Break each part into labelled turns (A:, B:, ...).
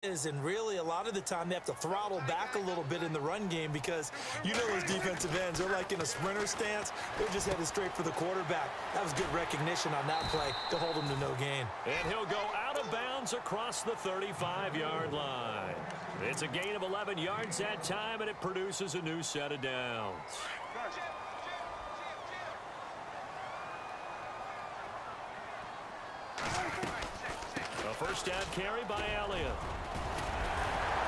A: And really, a lot of the time, they have to throttle back a little bit in the run game because you know those defensive ends, they're like in a sprinter stance. They're just headed straight for the quarterback. That was good recognition on that play to hold him to no gain.
B: And he'll go out of bounds across the 35-yard line. It's a gain of 11 yards that time, and it produces a new set of downs. A first down carry by Elliott.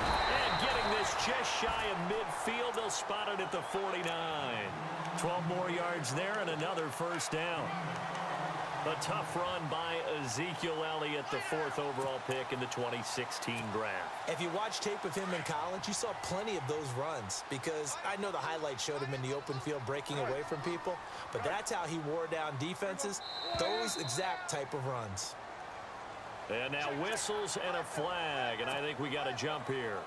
B: And getting this just shy of midfield, they'll spot it at the 49. 12 more yards there and another first down. A tough run by Ezekiel Elliott, the 4th overall pick in the 2016 draft.
A: If you watch tape of him in college, you saw plenty of those runs because I know the highlights showed him in the open field breaking away from people, but that's how he wore down defenses, those exact type of runs.
B: And now whistles and a flag, and I think we got a jump here.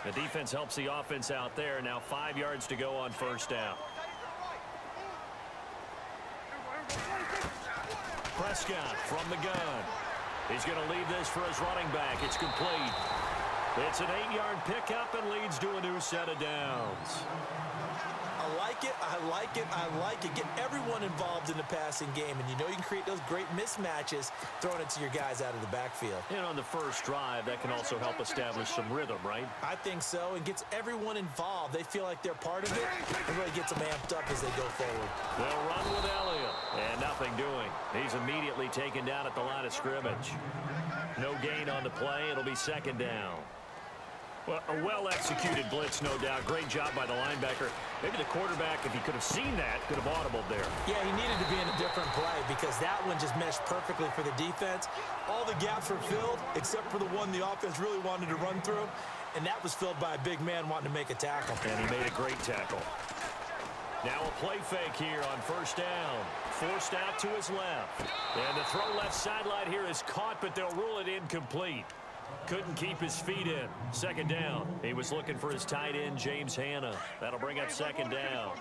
B: The defense helps the offense out there. Now 5 yards to go on first down. Prescott from the gun. He's going to leave this for his running back. It's complete. It's an 8-yard pickup and leads to a new set of downs.
A: I like it, I like it, I like it. Get everyone involved in the passing game, and you know you can create those great mismatches throwing it to your guys out of the backfield.
B: And on the first drive, that can also help establish some rhythm, right?
A: I think so, and gets everyone involved. They feel like they're part of it, and really gets them amped up as they go forward.
B: They'll run with Elliott, and nothing doing. He's immediately taken down at the line of scrimmage. No gain on the play. It'll be second down. Well, a well-executed blitz, no doubt. Great job by the linebacker. Maybe the quarterback, if he could have seen that, could have audibled there.
A: Yeah, he needed to be in a different play because that one just meshed perfectly for the defense. All the gaps were filled except for the one the offense really wanted to run through, and that was filled by a big man wanting to make a tackle.
B: And he made a great tackle. Now a play fake here on first down. Forced out to his left. And the throw left sideline here is caught, but they'll rule it incomplete. Couldn't keep his feet in. Second down. He was looking for his tight end, James Hanna. That'll bring up second down.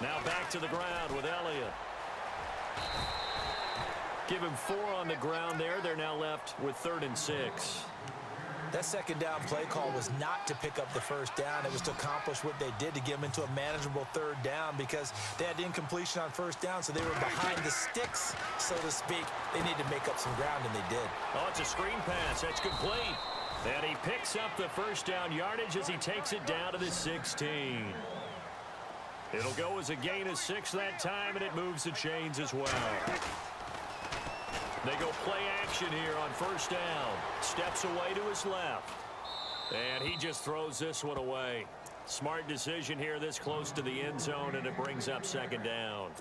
B: Now back to the ground with Elliott. Give him 4 on the ground there. They're now left with 3rd and 6.
A: That second down play call was not to pick up the first down. It was to accomplish what they did to get them into a manageable 3rd down because they had incompletion on first down, so they were behind the sticks, so to speak. They needed to make up some ground, and they did.
B: Oh, it's a screen pass. That's complete. And he picks up the first down yardage as he takes it down to the 16. It'll go as a gain of 6 that time, and it moves the chains as well. They go play action here on first down. Steps away to his left. And he just throws this one away. Smart decision here this close to the end zone, and it brings up second down.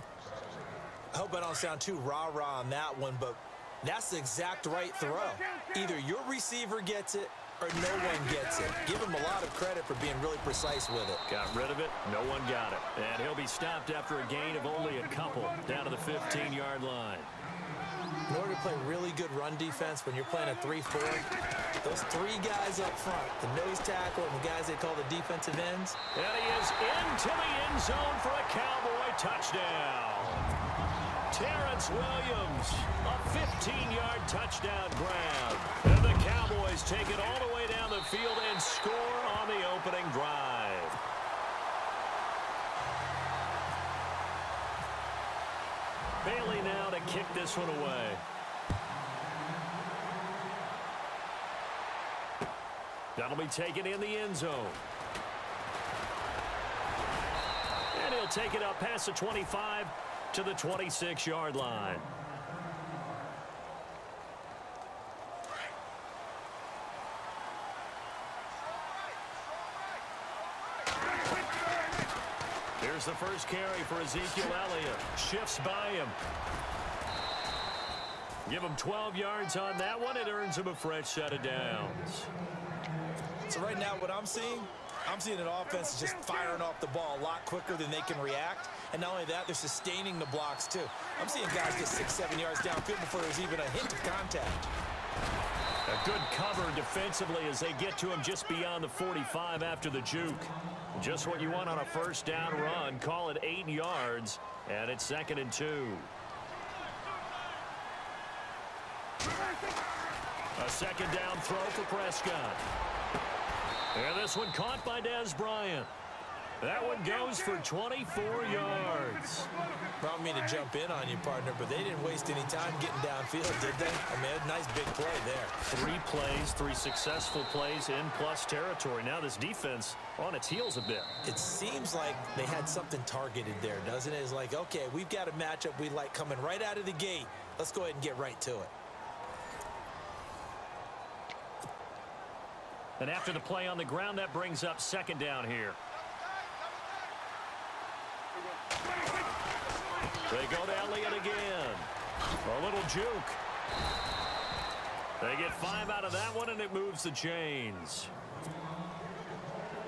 A: I hope I don't sound too rah-rah on that one, but that's the exact right throw. Either your receiver gets it or no one gets it. Give him a lot of credit for being really precise with it.
B: Got rid of it. No one got it. And he'll be stopped after a gain of only a couple down to the 15-yard line.
A: In order to play really good run defense when you're playing a 3-4, those 3 guys up front, the nose tackle and the guys they call the defensive ends.
B: And he is into the end zone for a Cowboy touchdown. Terrence Williams, a 15-yard touchdown grab. And the Cowboys take it all the way down the field and score on the opening drive. Bailey now to kick this one away. That'll be taken in the end zone. And he'll take it up past the 25 to the 26-yard line. Here's the first carry for Ezekiel Elliott. Shifts by him. Give him 12 yards on that one. It earns him a fresh set of downs.
A: So right now what I'm seeing an offense just firing off the ball a lot quicker than they can react. And not only that, they're sustaining the blocks too. I'm seeing guys get 6-7 yards downfield before there's even a hint of contact.
B: A good cover defensively as they get to him just beyond the 45 after the juke. Just what you want on a first down run. Call it 8 yards, and it's 2nd and 2. A second down throw for Prescott. And this one caught by Dez Bryant. That one goes for 24 yards.
A: I don't mean to jump in on you, partner, but they didn't waste any time getting downfield, did they? I mean, a nice big play there.
B: 3 plays, 3 successful plays in plus territory. Now this defense on its heels a bit.
A: It seems like they had something targeted there, doesn't it? It's like, okay, we've got a matchup we like coming right out of the gate. Let's go ahead and get right to it.
B: And after the play on the ground, that brings up second down here. They go to Elliott again. A little juke. They get 5 out of that one, and it moves the chains.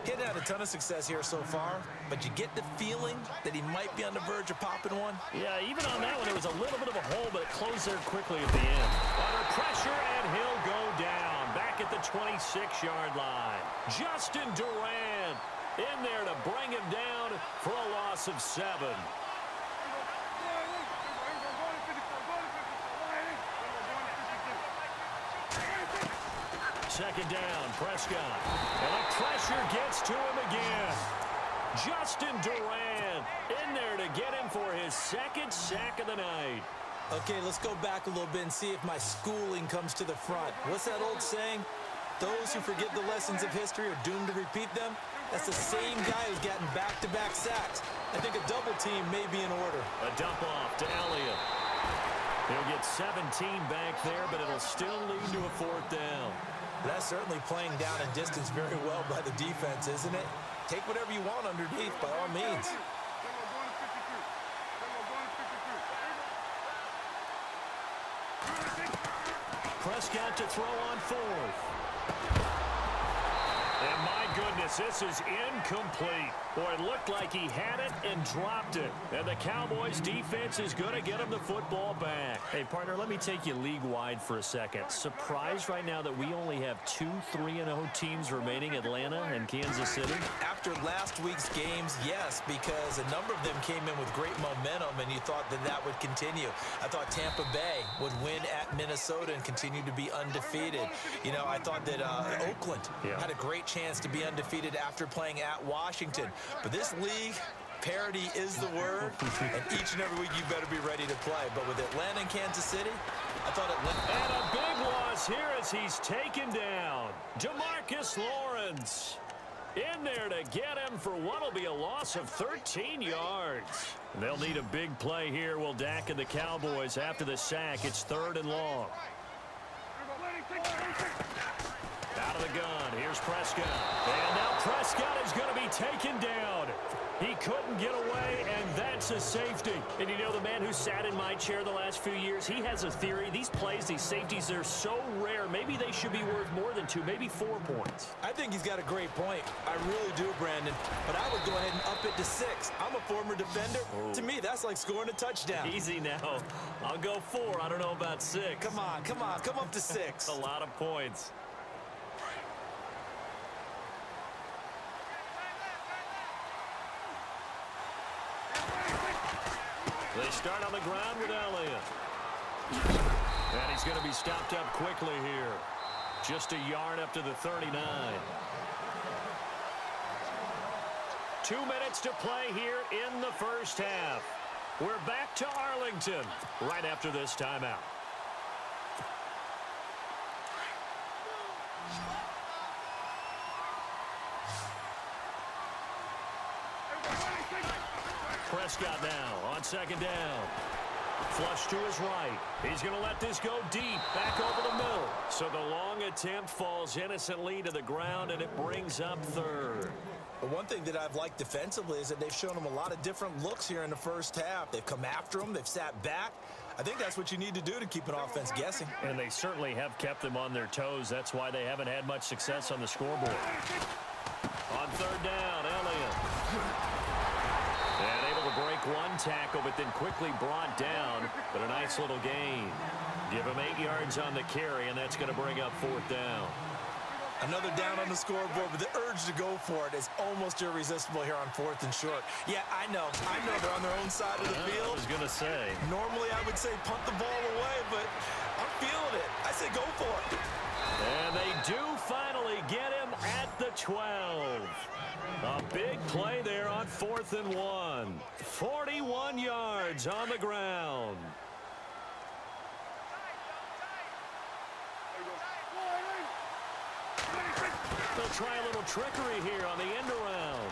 A: Getting had a ton of success here so far, but you get the feeling that he might be on the verge of popping one.
B: Yeah, even on that one, there was a little bit of a hole, but it closed there quickly at the end. Under pressure, and he'll go down. Back at the 26-yard line. Justin Durant in there to bring him down for a loss of 7. Second down, Prescott. And the pressure gets to him again. Justin Durant in there to get him for his 2nd sack of the night.
A: Okay, let's go back a little bit and see if my schooling comes to the front. What's that old saying? Those who forget the lessons of history are doomed to repeat them. That's the same guy who's gotten back-to-back sacks. I think a double team may be in order.
B: A dump off to Elliott. He'll get 17 back there, but it'll still lead to a 4th down.
A: That's certainly playing down and distance very well by the defense, isn't it? Take whatever you want underneath, by all means.
B: Prescott to throw on 4th. And my goodness, this is incomplete. Boy, it looked like he had it and dropped it. And the Cowboys defense is going to get him the football back. Hey, partner, let me take you league-wide for a second. Surprised right now that we only have 2 3-0 teams remaining, Atlanta and Kansas City?
A: After last week's games, yes, because a number of them came in with great momentum, and you thought that that would continue. I thought Tampa Bay would win at Minnesota and continue to be undefeated. You know, I thought that Oakland had a great chance to be undefeated after playing at Washington. But this league, parity is the word, and each and every week you better be ready to play. But with Atlanta and Kansas City, I thought Atlanta...
B: And a big loss here as he's taken down. DeMarcus Lawrence in there to get him for what will be a loss of 13 yards. They'll need a big play here, will Dak and the Cowboys after the sack. It's 3rd and long. Out of the gun, here's Prescott. And now Prescott is going to be taken down. He couldn't get away, and that's a safety. And you know, the man who sat in my chair the last few years, he has a theory. These plays, these safeties, they're so rare. Maybe they should be worth more than 2, maybe 4 points.
A: I think he's got a great point. I really do, Brandon. But I would go ahead and up it to 6. I'm a former defender. Oh. To me, that's like scoring a touchdown.
B: Easy now. I'll go 4. I don't know about 6.
A: Come on. Come up to 6.
B: A lot of points. They start on the ground with Elliott. And he's going to be stopped up quickly here. Just a yard up to the 39. 2 minutes to play here in the first half. We're back to Arlington right after this timeout. Prescott now on second down. Flush to his right. He's going to let this go deep, back over the middle. So the long attempt falls innocently to the ground, and it brings up 3rd.
A: But one thing that I've liked defensively is that they've shown him a lot of different looks here in the first half. They've come after him. They've sat back. I think that's what you need to do to keep an offense guessing.
B: And they certainly have kept them on their toes. That's why they haven't had much success on the scoreboard. On 3rd down, Elliott. And able to break make one tackle, but then quickly brought down. But a nice little gain. Give him 8 yards on the carry, and that's going to bring up 4th down.
A: Another down on the scoreboard, but the urge to go for it is almost irresistible here on 4th and short. Yeah, I know they're on their own side of the field.
B: I was going to say.
A: Normally I would say punt the ball away, but I'm feeling it. I say go for it.
B: And they do finally get him at the 12. A big play there on 4th and 1. 41 yards on the ground. They'll try a little trickery here on the end around.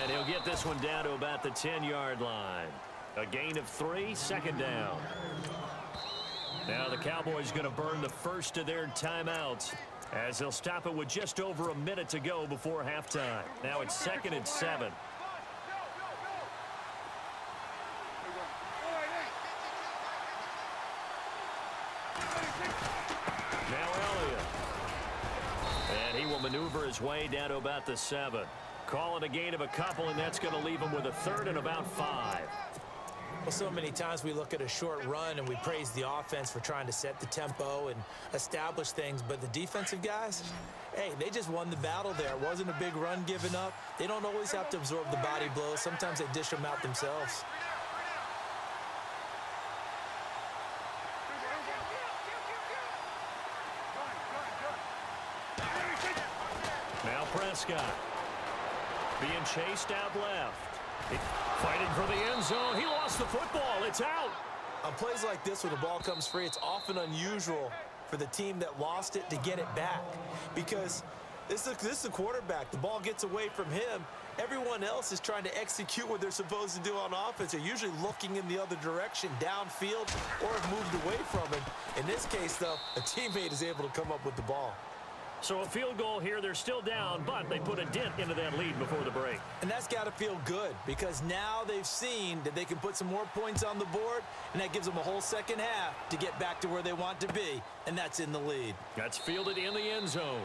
B: And he'll get this one down to about the 10-yard line. A gain of 3, 2nd down. Now the Cowboys going to burn the first of their timeouts as they'll stop it with just over a minute to go before halftime. Now it's 2nd and 7. Now Elliott. And he will maneuver his way down to about the 7. Call it a gain of a couple, and that's going to leave him with a 3rd and about 5.
A: Well, so many times we look at a short run and we praise the offense for trying to set the tempo and establish things, but the defensive guys, hey, they just won the battle there. It wasn't a big run given up. They don't always have to absorb the body blows. Sometimes they dish them out themselves.
B: Now Prescott being chased out left. Fighting for the end zone. He lost the football. It's out.
A: On plays like this where the ball comes free, it's often unusual for the team that lost it to get it back, because this is the quarterback. The ball gets away from him. Everyone else is trying to execute what they're supposed to do on offense. They're usually looking in the other direction, downfield, or have moved away from him. In this case, though, a teammate is able to come up with the ball.
B: So a field goal here. They're still down, but they put a dent into that lead before the break.
A: And that's got to feel good, because now they've seen that they can put some more points on the board, and that gives them a whole second half to get back to where they want to be, and that's in the lead.
B: That's fielded in the end zone.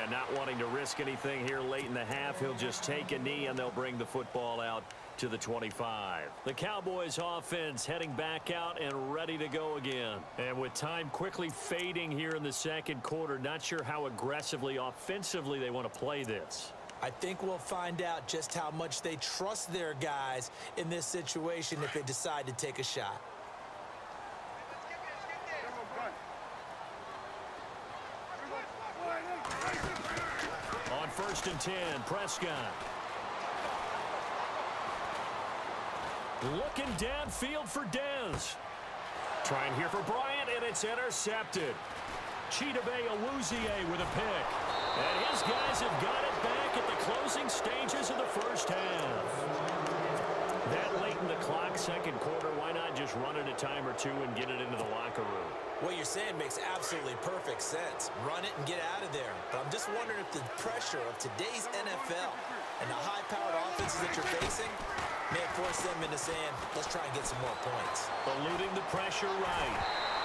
B: And not wanting to risk anything here late in the half, he'll just take a knee, and they'll bring the football out to the 25. The Cowboys offense heading back out and ready to go again. And with time quickly fading here in the 2nd quarter, not sure how aggressively, offensively they want to play this.
A: I think we'll find out just how much they trust their guys in this situation if they decide to take a shot.
B: On 1st and 10, Prescott. Looking downfield for Dez. Trying here for Bryant, and it's intercepted. Chidobe Awuzie with a pick. And his guys have got it back at the closing stages of the first half. That late in the clock, 2nd quarter, why not just run it a time or two and get it into the locker room?
A: What you're saying makes absolutely perfect sense. Run it and get out of there. But I'm just wondering if the pressure of today's NFL and the high-powered offenses that you're facing may force them into saying, let's try and get some more points.
B: Eluding the pressure right.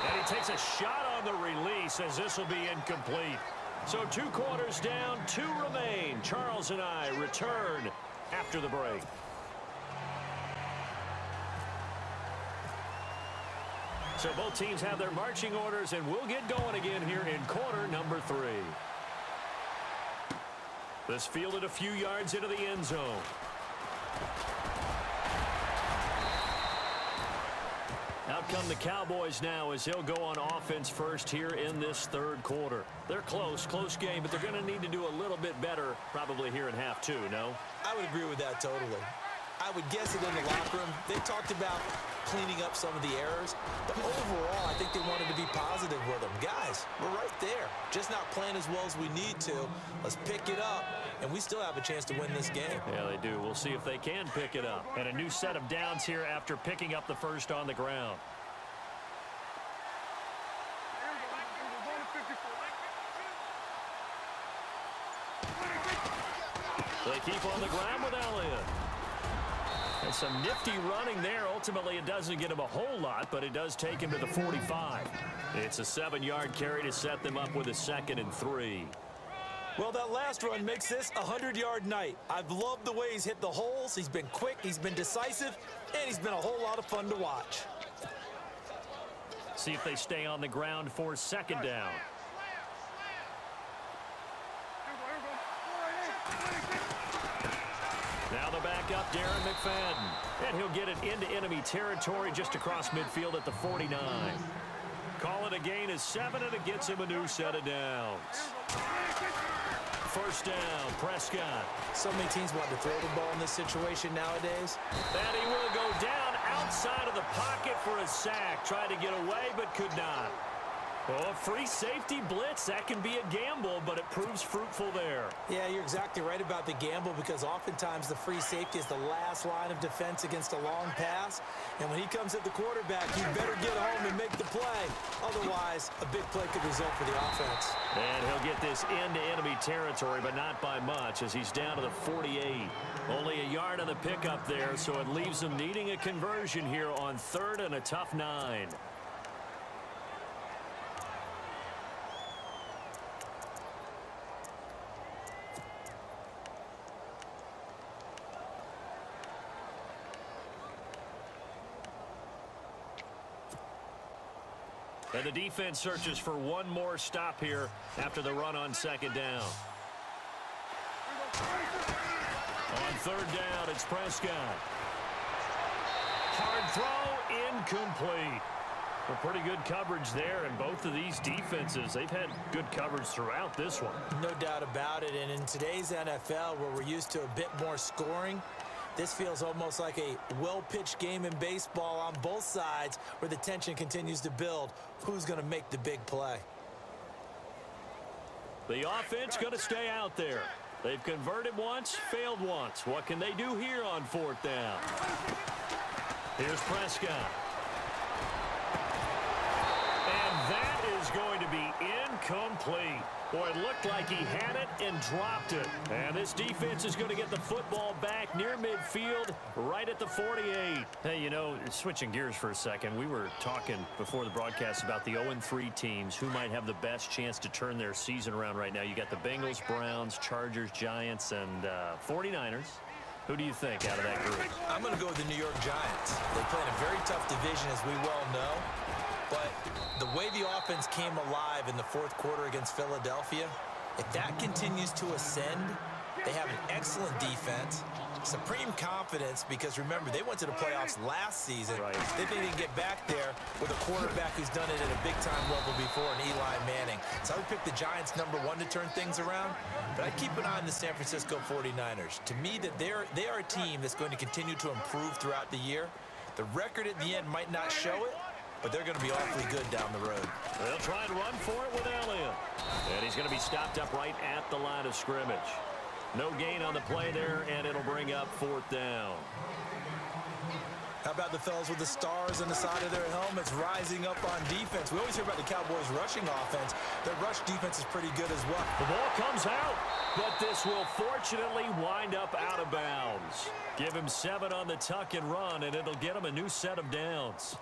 B: And he takes a shot on the release as this will be incomplete. So 2 quarters down, 2 remain. Charles and I return after the break. So both teams have their marching orders, and we'll get going again here in quarter number 3. This fielded a few yards into the end zone. Out come the Cowboys now as they'll go on offense first here in this 3rd quarter. They're close game, but they're going to need to do a little bit better probably here in half 2, no?
A: I would agree with that totally. I would guess that in the locker room, they talked about cleaning up some of the errors, but overall, I think they wanted to be positive with them. Guys, we're right there. Just not playing as well as we need to. Let's pick it up, and we still have a chance to win this game.
B: Yeah, they do. We'll see if they can pick it up. And a new set of downs here after picking up the first on the ground. They keep on the ground with Elliott. And some nifty running there. Ultimately, it doesn't get him a whole lot, but it does take him to the 45. It's a 7-yard carry to set them up with a 2nd and 3.
A: Well, that last run makes this a 100-yard night. I've loved the way he's hit the holes. He's been quick, he's been decisive, and he's been a whole lot of fun to watch.
B: See if they stay on the ground for second down. Now the backup, Darren McFadden. And he'll get it into enemy territory just across midfield at the 49. Call it a gain of 7, and it gets him a new set of downs. First down, Prescott.
A: So many teams want to throw the ball in this situation nowadays.
B: And he will go down outside of the pocket for a sack. Tried to get away, but could not. Well, a free safety blitz, that can be a gamble, but it proves fruitful there.
A: Yeah, you're exactly right about the gamble, because oftentimes the free safety is the last line of defense against a long pass. And when he comes at the quarterback, you better get home and make the play. Otherwise, a big play could result for the offense.
B: And he'll get this into enemy territory, but not by much, as he's down to the 48. Only a yard on the pickup there, so it leaves him needing a conversion here on 3rd and a tough 9. And the defense searches for one more stop here after the run on second down. On 3rd down, it's Prescott. Hard throw, incomplete. Well, pretty good coverage there, and both of these defenses, they've had good coverage throughout this one.
A: No doubt about it, and in today's NFL, where we're used to a bit more scoring, this feels almost like a well-pitched game in baseball on both sides, where the tension continues to build. Who's going to make the big play?
B: The offense going to stay out there. They've converted once, failed once. What can they do here on 4th down? Here's Prescott. And that is going to be incomplete. Boy, it looked like he had it and dropped it. And this defense is going to get the football back near midfield, right at the 48. Hey, you know, switching gears for a second, we were talking before the broadcast about the 0-3 teams who might have the best chance to turn their season around right now. You got the Bengals, Browns, Chargers, Giants, and 49ers. Who do you think out of that group?
A: I'm going to go with the New York Giants. They play in a very tough division, as we well know. But the way the offense came alive in the 4th quarter against Philadelphia, if that continues to ascend, they have an excellent defense, supreme confidence, because remember, they went to the playoffs last season.
B: Right.
A: They think they can get back there with a quarterback who's done it at a big-time level before, in Eli Manning. So I would pick the Giants #1 to turn things around, but I keep an eye on the San Francisco 49ers. To me, that they are a team that's going to continue to improve throughout the year. The record at the end might not show it, but they're going to be awfully good down the road.
B: They'll try and run for it with Elliott. And he's going to be stopped up right at the line of scrimmage. No gain on the play there, and it'll bring up 4th down.
A: How about the fellas with the stars on the side of their helmets rising up on defense? We always hear about the Cowboys' rushing offense. Their rush defense is pretty good as well.
B: The ball comes out, but this will fortunately wind up out of bounds. Give him 7 on the tuck and run, and it'll get him a new set of downs.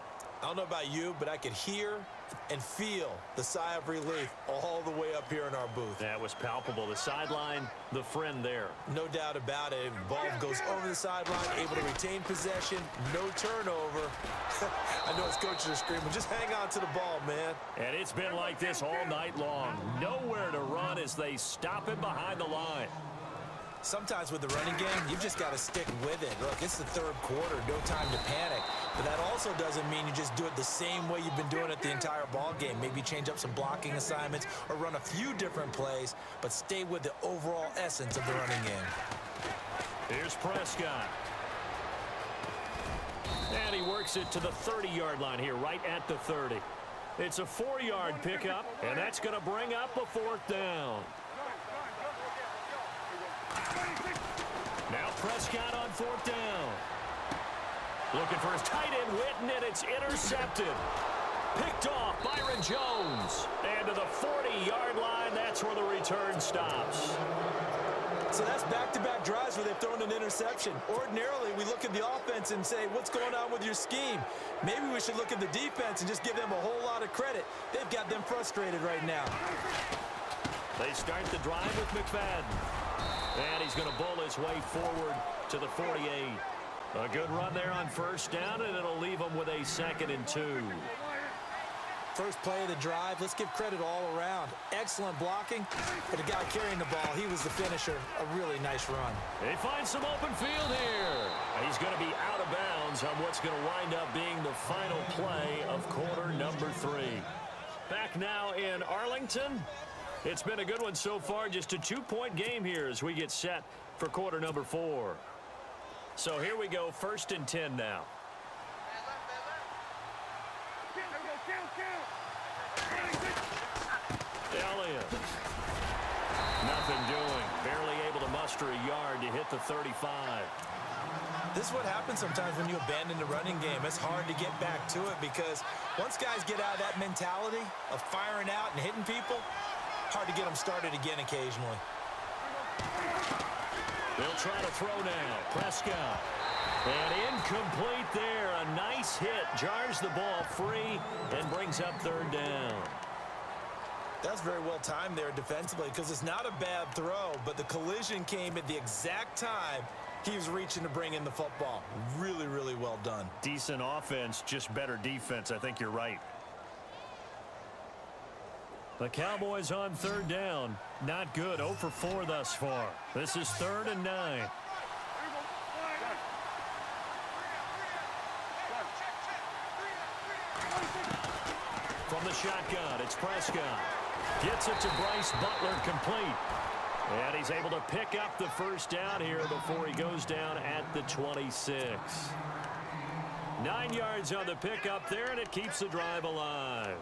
A: I don't know about you, but I could hear and feel the sigh of relief all the way up here in our booth.
B: That was palpable. The sideline, the friend there.
A: No doubt about it. Ball goes over the sideline, able to retain possession, no turnover. I know it's coaches are screaming, just hang on to the ball, man.
B: And it's been like this all night long. Nowhere to run as they stop him behind the line.
A: Sometimes with the running game, you've just got to stick with it. Look, it's the 3rd quarter, no time to panic. But that also doesn't mean you just do it the same way you've been doing it the entire ball game. Maybe change up some blocking assignments or run a few different plays, but stay with the overall essence of the running game.
B: Here's Prescott. And he works it to the 30-yard line here, right at the 30. It's a 4-yard pickup, and that's going to bring up a 4th down. Now Prescott on 4th down. Looking for his tight end, Witten, and it's intercepted. Picked off Byron Jones. And to the 40-yard line, that's where the return stops.
A: So that's back-to-back drives where they've thrown an interception. Ordinarily, we look at the offense and say, what's going on with your scheme? Maybe we should look at the defense and just give them a whole lot of credit. They've got them frustrated right now.
B: They start the drive with McFadden. And he's going to bull his way forward to the 48. A good run there on first down, and it'll leave him with a 2nd and 2.
A: First play of the drive, let's give credit all around. Excellent blocking, but the guy carrying the ball, he was the finisher. A really nice run.
B: He finds some open field here. He's going to be out of bounds on what's going to wind up being the final play of quarter number 3. Back now in Arlington. It's been a good one so far. Just a 2-point game here as we get set for quarter number 4. So here we go, 1st and 10 now. Elliott. Nothing doing. Barely able to muster a yard to hit the 35.
A: This is what happens sometimes when you abandon the running game. It's hard to get back to it because once guys get out of that mentality of firing out and hitting people, hard to get them started again occasionally.
B: They'll try to throw now. Prescott. And incomplete there. A nice hit. Jars the ball free and brings up 3rd down.
A: That's very well timed there defensively because it's not a bad throw, but the collision came at the exact time he was reaching to bring in the football. Really, really well done.
B: Decent offense, just better defense. I think you're right. The Cowboys on 3rd down. Not good. 0 for 4 thus far. This is 3rd and 9. From the shotgun, it's Prescott. Gets it to Bryce Butler, complete. And he's able to pick up the 1st down here before he goes down at the 26. 9 yards on the pickup there, and it keeps the drive alive.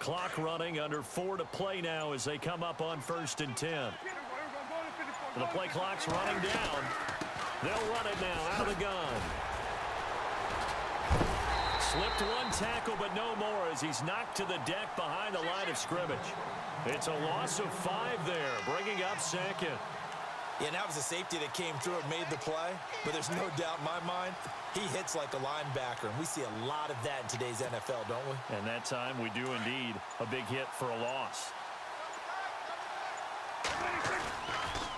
B: Clock running, under 4 to play now as they come up on 1st and 10. The play clock's running down. They'll run it now out of the gun. Slipped one tackle, but no more as he's knocked to the deck behind the line of scrimmage. It's a loss of 5 there, bringing up 2nd.
A: Yeah, and that was a safety that came through and made the play, but there's no doubt in my mind, he hits like a linebacker, and we see a lot of that in today's NFL, don't we?
B: And that time we do indeed. A big hit for a loss.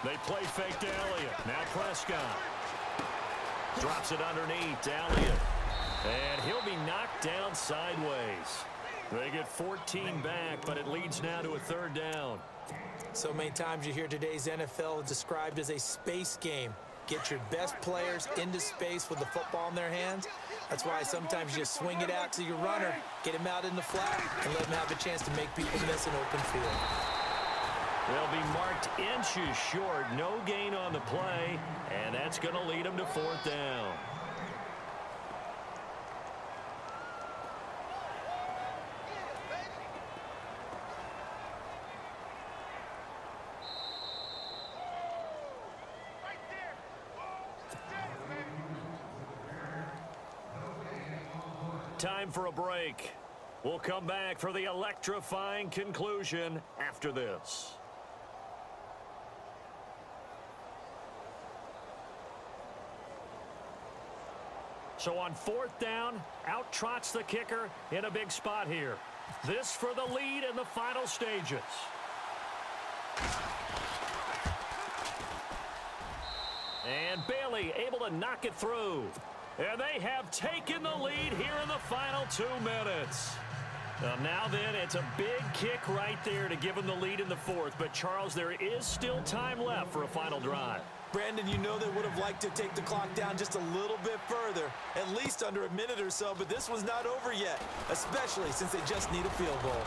B: They play fake to Elliott. Now Prescott. Drops it underneath to Elliott. And he'll be knocked down sideways. They get 14 back, but it leads now to a 3rd down.
A: So many times you hear today's NFL described as a space game. Get your best players into space with the football in their hands. That's why sometimes you just swing it out to your runner, get him out in the flat, and let him have a chance to make people miss an open field.
B: They'll be marked inches short. No gain on the play, and that's going to lead them to 4th down. Time for a break. We'll come back for the electrifying conclusion after this. So on 4th down, out trots the kicker in a big spot here. This for the lead in the final stages. And Bailey able to knock it through. And they have taken the lead here in the final 2 minutes. Now then, it's a big kick right there to give them the lead in the 4th. But, Charles, there is still time left for a final drive.
A: Brandon, you know they would have liked to take the clock down just a little bit further, at least under a minute or so, but this one's not over yet, especially since they just need a field goal.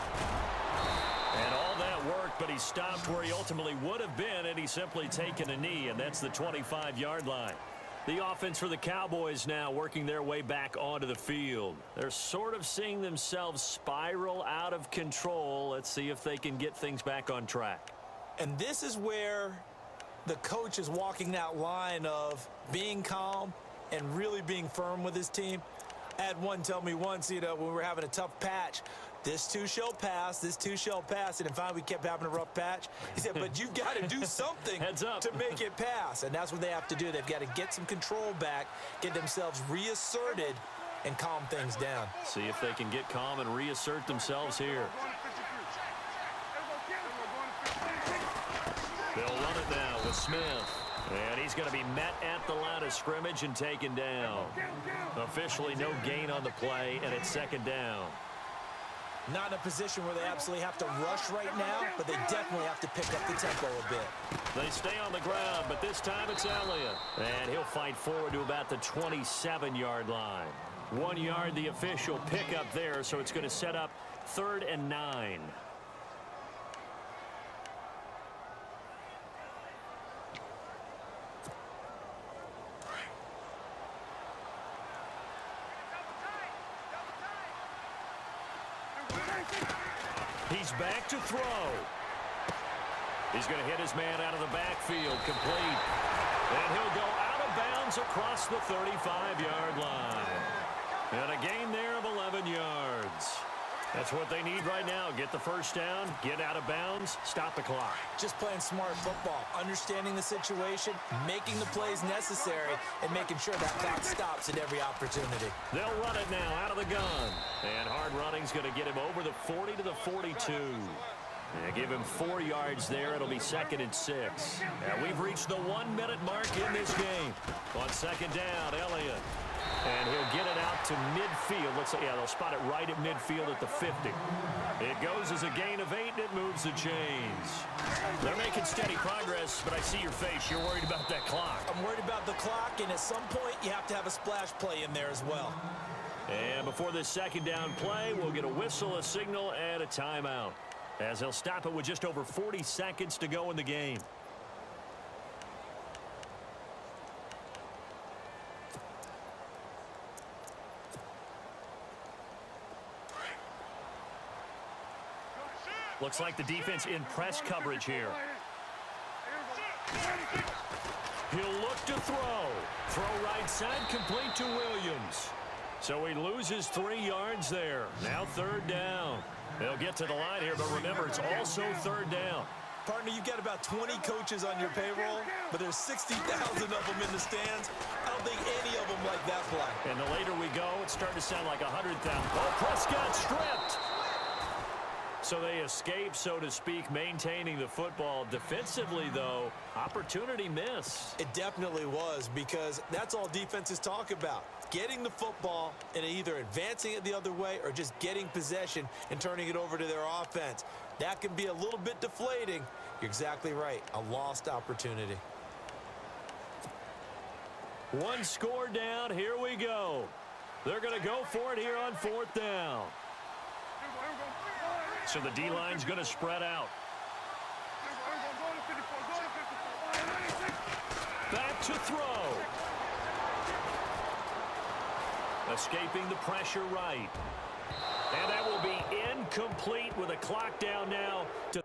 B: And all that worked, but he stopped where he ultimately would have been, and he's simply taken a knee, and that's the 25-yard line. The offense for the Cowboys now working their way back onto the field. They're sort of seeing themselves spiral out of control. Let's see if they can get things back on track.
A: And this is where the coach is walking that line of being calm and really being firm with his team. I had one tell me once, when we were having a tough patch, This too shall pass. This too shall pass. And finally, we kept having a rough patch. He said, but you've got to do something
B: Heads up.
A: to make it pass. And that's what they have to do. They've got to get some control back, get themselves reasserted, and calm things down.
B: See if they can get calm and reassert themselves here. They'll run it now with Smith. And he's going to be met at the line of scrimmage and taken down. Officially no gain on the play, and it's second down.
A: Not in a position where they absolutely have to rush right now, but they definitely have to pick up the tempo a bit.
B: They stay on the ground, but this time it's Elliott. And he'll fight forward to about the 27-yard line. 1 yard, the official pickup there, so it's going to set up 3rd and 9. He's back to throw. He's going to hit his man out of the backfield, complete. And he'll go out of bounds across the 35-yard line. And a gain there of 11 yards. That's what they need right now. Get the first down, get out of bounds, stop the clock.
A: Just playing smart football, understanding the situation, making the plays necessary, and making sure that clock stops at every opportunity.
B: They'll run it now out of the gun. And hard running's going to get him over the 40 to the 42. And give him 4 yards there. It'll be 2nd and 6. Now we've reached the 1-minute mark in this game. On second down, Elliott. And he'll get it out to midfield. Looks like, yeah, they'll spot it right at midfield at the 50. It goes as a gain of 8, and it moves the chains. They're making steady progress, but I see your face. You're worried about that clock.
A: I'm worried about the clock, and at some point, you have to have a splash play in there as well.
B: And before this second down play, we'll get a whistle, a signal, and a timeout, as they'll stop it with just over 40 seconds to go in the game. Looks like the defense in press coverage here. He'll look to throw. Throw right side, complete to Williams. So he loses 3 yards there. Now 3rd down. They'll get to the line here, but remember, it's also 3rd down.
A: Partner, you've got about 20 coaches on your payroll, but there's 60,000 of them in the stands. I don't think any of them like that play.
B: And the later we go, it's starting to sound like 100,000. Oh, Prescott stripped. So they escape, so to speak, maintaining the football. Defensively, though, opportunity miss.
A: It definitely was, because that's all defenses talk about. Getting the football and either advancing it the other way or just getting possession and turning it over to their offense. That can be a little bit deflating. You're exactly right. A lost opportunity.
B: 1 score down. Here we go. They're going to go for it here on 4th down. So the D-line's going to spread out. Back to throw. Escaping the pressure right. And that will be incomplete with a clock down now to